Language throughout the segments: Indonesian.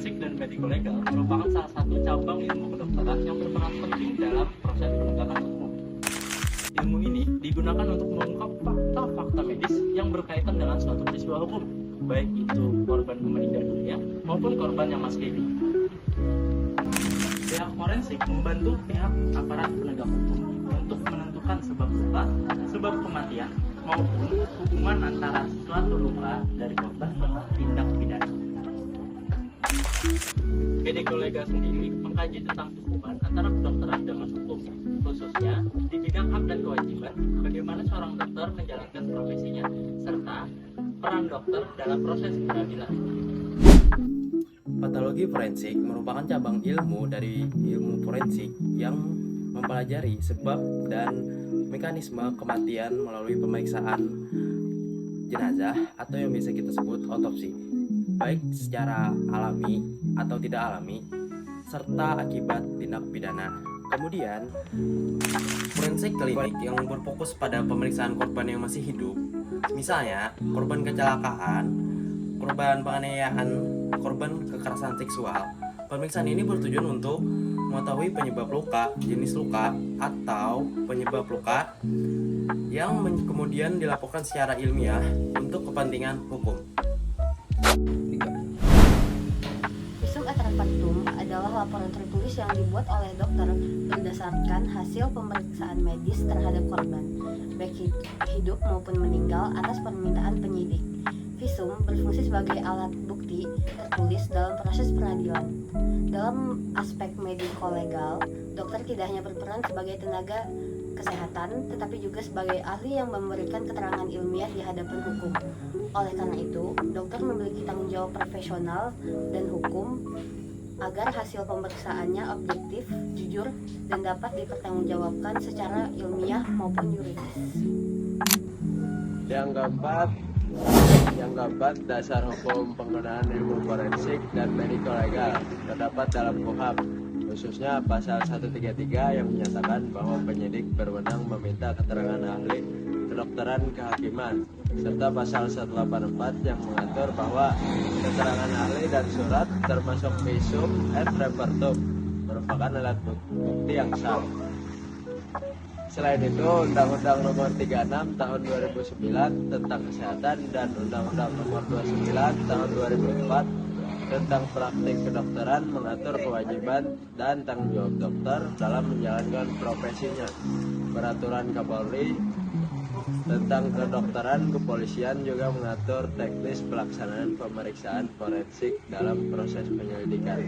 forensik dan medico legal merupakan salah satu cabang ilmu kedokteran yang berperan penting dalam proses penegakan hukum. Ilmu ini digunakan untuk mengungkap fakta-fakta medis yang berkaitan dengan suatu peristiwa hukum, baik itu korban meninggal dunia maupun korban yang masih hidup. Pihak forensik membantu pihak aparat penegak hukum untuk menentukan sebab luka, sebab kematian, maupun hubungan antara suatu luka dari korban dan tindak pidana. Medico legal sendiri mengkaji tentang hubungan antara kedokteran dengan hukum, khususnya di bidang hak dan kewajiban, bagaimana seorang dokter menjalankan profesinya, serta peran dokter dalam proses peradilan. Patologi forensik merupakan cabang ilmu dari ilmu forensik yang mempelajari sebab dan mekanisme kematian melalui pemeriksaan jenazah atau yang biasa kita sebut otopsi, baik secara alami atau tidak alami, serta akibat tindak pidana. Kemudian, forensik klinik yang berfokus pada pemeriksaan korban yang masih hidup, misalnya korban kecelakaan, korban penganiayaan, korban kekerasan seksual. Pemeriksaan ini bertujuan untuk mengetahui penyebab luka, jenis luka, atau penyebab luka yang kemudian dilaporkan secara ilmiah untuk kepentingan hukum. Visum et repertum adalah laporan tertulis yang dibuat oleh dokter berdasarkan hasil pemeriksaan medis terhadap korban, baik hidup maupun meninggal atas permintaan penyidik. Visum berfungsi sebagai alat bukti tertulis dalam proses peradilan. Dalam aspek mediko-legal, dokter tidak hanya berperan sebagai tenaga kesehatan, tetapi juga sebagai ahli yang memberikan keterangan ilmiah di hadapan hukum. Oleh karena itu, dokter memiliki tanggung jawab profesional dan hukum agar hasil pemeriksaannya objektif, jujur, dan dapat dipertanggungjawabkan secara ilmiah maupun yuridis. Yang keempat, dasar hukum penggunaan ilmu forensik dan medico legal terdapat dalam KUHP, khususnya pasal 133 yang menyatakan bahwa penyidik berwenang meminta keterangan ahli kedokteran kehakiman, serta pasal 184 yang mengatur bahwa keterangan ahli dan surat termasuk visum et repertum merupakan alat bukti yang sah. Selain itu, Undang-Undang Nomor 36 Tahun 2009 tentang Kesehatan dan Undang-Undang Nomor 29 Tahun 2004 tentang praktik kedokteran mengatur kewajiban dan tanggung jawab dokter dalam menjalankan profesinya. Peraturan Kapolri tentang kedokteran kepolisian juga mengatur teknis pelaksanaan pemeriksaan forensik dalam proses penyelidikan.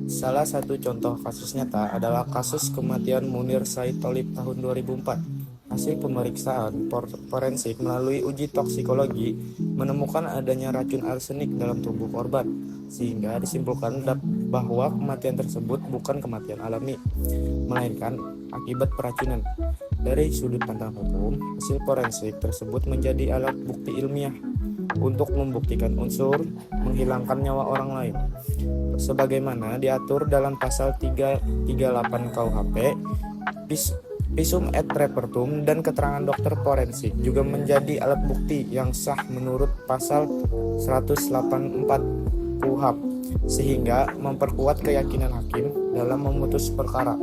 Salah satu contoh kasus nyata adalah kasus kematian Munir Said Tholib tahun 2004. Hasil pemeriksaan forensik melalui uji toksikologi menemukan adanya racun arsenik dalam tubuh korban, sehingga disimpulkan bahwa kematian tersebut bukan kematian alami, melainkan akibat peracunan. Dari sudut pandang hukum, hasil forensik tersebut menjadi alat bukti ilmiah untuk membuktikan unsur menghilangkan nyawa orang lain. Sebagaimana diatur dalam pasal 338 KUHP, visum et repertum dan keterangan dokter forensik juga menjadi alat bukti yang sah menurut pasal 184 KUHP, sehingga memperkuat keyakinan hakim dalam memutus perkara.